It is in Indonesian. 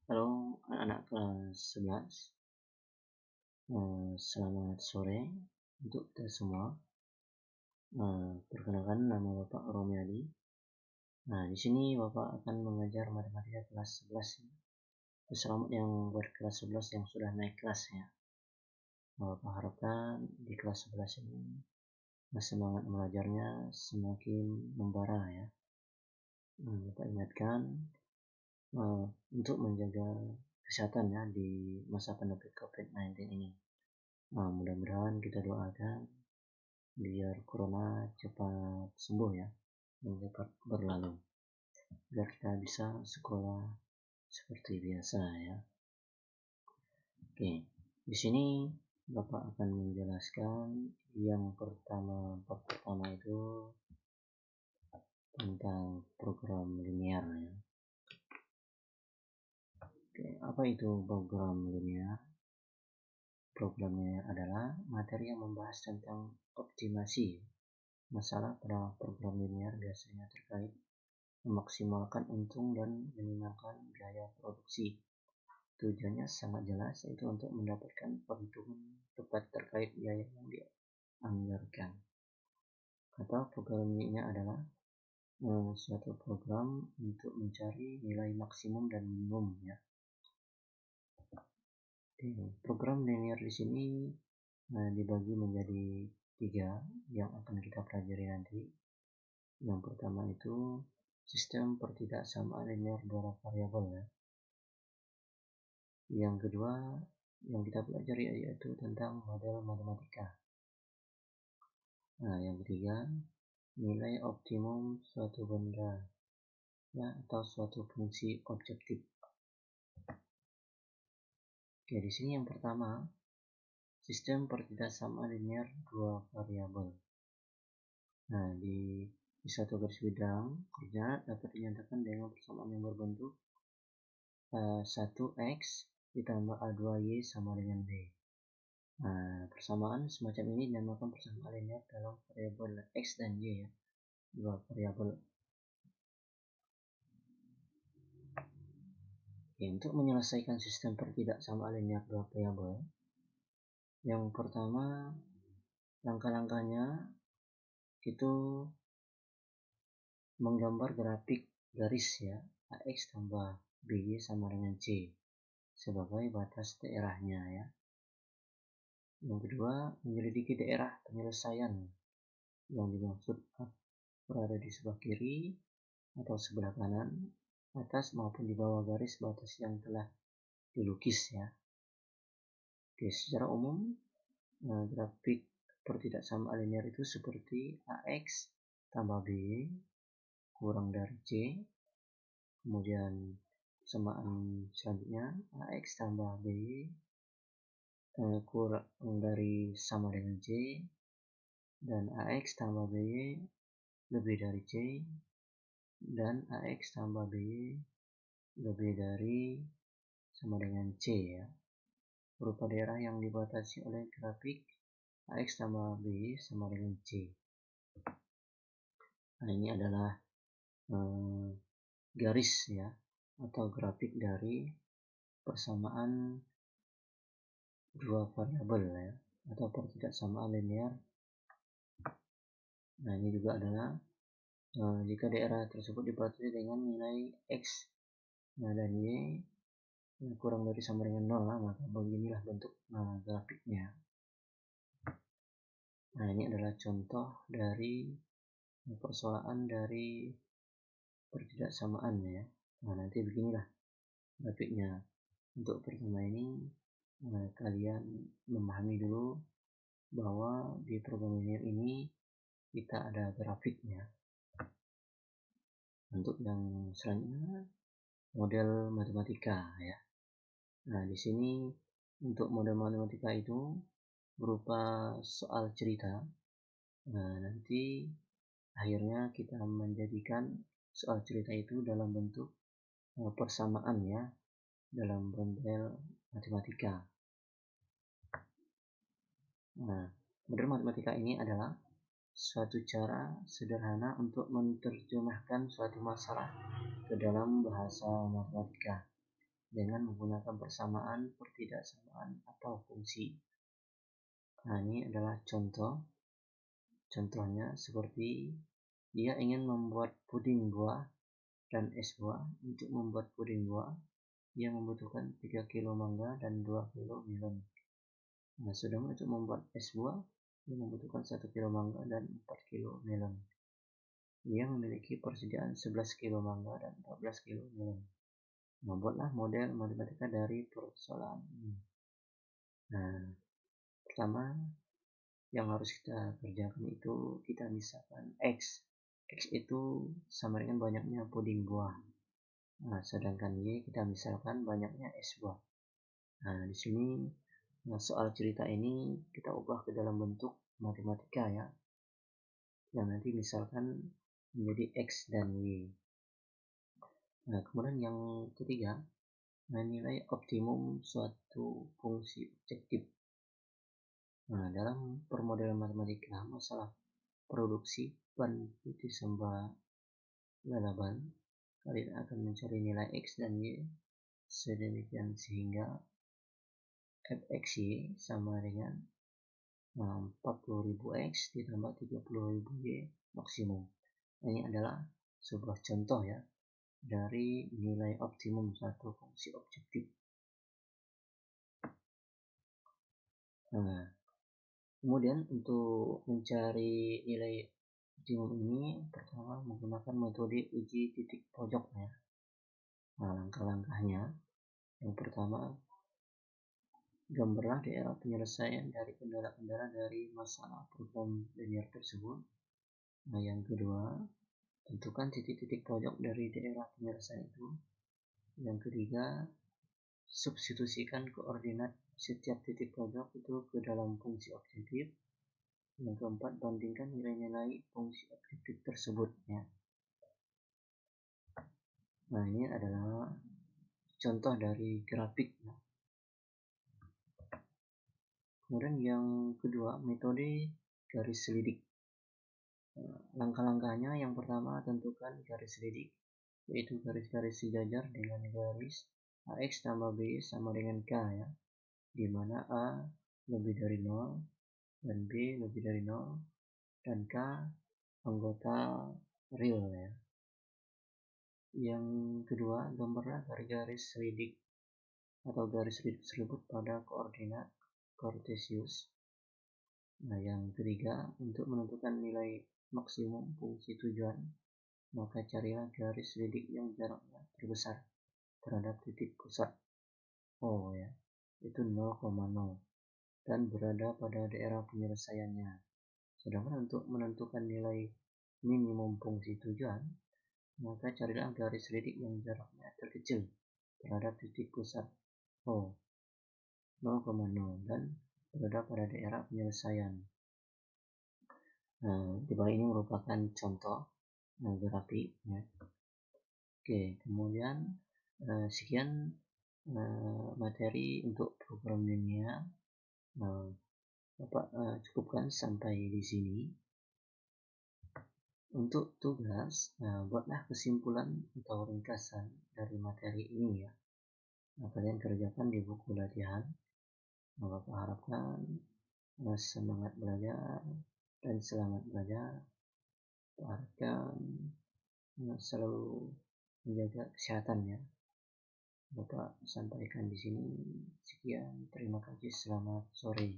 Halo anak-anak kelas 11, selamat sore untuk kita semua. Perkenalkan, nama Bapak Romiadi. Di sini Bapak akan mengajar matematika kelas 11 ya. Selamat yang berkelas 11 yang sudah naik kelas ya. Bapak harapkan di kelas 11 ini semangat belajarnya semakin membara ya. Bapak ingatkan untuk menjaga kesehatan ya di masa pandemi COVID-19 ini. Mudah-mudahan kita doakan biar corona cepat sembuh ya, dan cepat berlalu, biar kita bisa sekolah seperti biasa ya. Oke, di sini Bapak akan menjelaskan yang bab pertama itu tentang program linear ya. Oke, apa itu program linear? Program linear adalah materi yang membahas tentang optimasi. Masalah pada program linear biasanya terkait memaksimalkan untung dan meminimalkan biaya produksi. Tujuannya sangat jelas, yaitu untuk mendapatkan perhitungan tepat terkait biaya yang dianggarkan. Kata program ini adalah suatu program untuk mencari nilai maksimum dan minimum ya. Program linear di sini dibagi menjadi 3 yang akan kita pelajari nanti. Yang pertama itu sistem pertidaksamaan linear dua variabel ya. Yang kedua yang kita pelajari yaitu tentang model matematika. Yang ketiga nilai optimum suatu benda ya, atau suatu fungsi objektif. Oke, di sini yang pertama sistem pertidaksamaan linear dua variabel. Di satu garis bidang koordinat dapat dinyatakan dengan persamaan yang berbentuk 1x ditambah A2y sama dengan B. Persamaan semacam ini dinamakan persamaan linear dalam variabel x dan y ya, dua variabel. Untuk menyelesaikan sistem pertidaksamaan linear dua variabel, yang pertama langkah-langkahnya itu menggambar grafik garis ya, AX tambah BY sama dengan C sebagai batas daerahnya ya. Yang kedua, menyelidiki daerah penyelesaian yang dimaksud berada di sebelah kiri atau sebelah kanan, atas maupun di bawah garis batas yang telah dilukis ya. Oke, secara umum grafik pertidaksamaan linear itu seperti AX tambah B kurang dari C, kemudian persamaan selanjutnya AX tambah B kurang dari sama dengan C, dan AX tambah B lebih dari C, dan AX tambah B lebih dari sama dengan C ya, berupa daerah yang dibatasi oleh grafik AX tambah B sama dengan C. Ini adalah garis ya, atau grafik dari persamaan dua variabel ya, atau pertidaksamaan linear. Ini juga adalah jika daerah tersebut dibatasi dengan nilai X dan Y kurang dari sama dengan 0, maka beginilah bentuk grafiknya. Ini adalah contoh dari persoalan dari pertidaksamaan ya. Nanti beginilah grafiknya. Untuk pertama ini kalian memahami dulu bahwa di program linear ini kita ada grafiknya. Untuk yang selanjutnya model matematika ya. Di sini untuk model matematika itu berupa soal cerita. Nanti akhirnya kita menjadikan soal cerita itu dalam bentuk persamaan ya, dalam model matematika. Model matematika ini adalah suatu cara sederhana untuk menerjemahkan suatu masalah ke dalam bahasa matematika. dengan menggunakan persamaan, pertidaksamaan, atau fungsi. Nah, ini adalah contoh. Contohnya seperti dia ingin membuat puding buah dan es buah. Untuk membuat puding buah, dia membutuhkan 3 kg mangga dan 2 kg melon. Nah, sedangkan untuk membuat es buah, dia membutuhkan 1 kg mangga dan 4 kg melon. Dia memiliki persediaan 11 kg mangga dan 14 kg melon. Nah, buatlah model matematika dari persoalan ini. Nah, pertama yang harus kita kerjakan itu kita misalkan X. X itu sama dengan banyaknya puding buah. Nah, sedangkan Y kita misalkan banyaknya es buah. Nah, di sini soal cerita ini kita ubah ke dalam bentuk matematika ya. Yang nanti misalkan menjadi X dan Y. Nah, kemudian yang ketiga, menilai optimum suatu fungsi objektif. Nah, dalam permodelan matematika masalah produksi ban putih sembah lalaban, kalian akan mencari nilai X dan Y sedemikian sehingga fxy sama dengan 40.000 X ditambah 30.000 Y maksimum. Ini adalah sebuah contoh ya dari nilai optimum suatu fungsi objektif. Nah, kemudian untuk mencari nilai optimum ini pertama menggunakan metode uji titik pojok ya. Nah, langkah-langkahnya yang pertama, gambarlah daerah penyelesaian dari kendala-kendala dari masalah program linear tersebut. Nah, yang kedua, tentukan titik-titik pojok dari daerah penyelesaian itu. Yang ketiga, substitusikan koordinat setiap titik pojok itu ke dalam fungsi objektif. Yang keempat, bandingkan nilai-nilai fungsi objektif tersebut ya. Nah, ini adalah contoh dari grafik ya. Kemudian yang kedua, metode garis selidik. Langkah-langkahnya yang pertama, tentukan garis selidik, yaitu garis-garis sejajar dengan garis AX tambah B sama dengan K ya, di mana A lebih dari 0 dan B lebih dari 0 dan K anggota real ya. Yang kedua, gambarlah garis-garis selidik atau garis selidik tersebut pada koordinat kartesius. Nah, yang ketiga, untuk menentukan nilai maksimum fungsi tujuan, maka carilah garis selidik yang jaraknya terbesar terhadap titik pusat O ya, itu 0,0 dan berada pada daerah penyelesaiannya. Sedangkan untuk menentukan nilai minimum fungsi tujuan, maka carilah garis selidik yang jaraknya terkecil terhadap titik pusat O 0,0 dan berada pada daerah penyelesaian. Nah, di bawah ini merupakan contoh grafik ya. Oke, kemudian sekian materi untuk program linear. Bapak cukupkan sampai di sini. Untuk tugas, buatlah kesimpulan atau ringkasan dari materi ini ya. Nah, kalian kerjakan di buku latihan. Bapak harapkan semangat belajar dan selamat belajar. Bapak harapkan selalu menjaga kesehatan ya. Bapak sampaikan di sini. Sekian, terima kasih, selamat sore.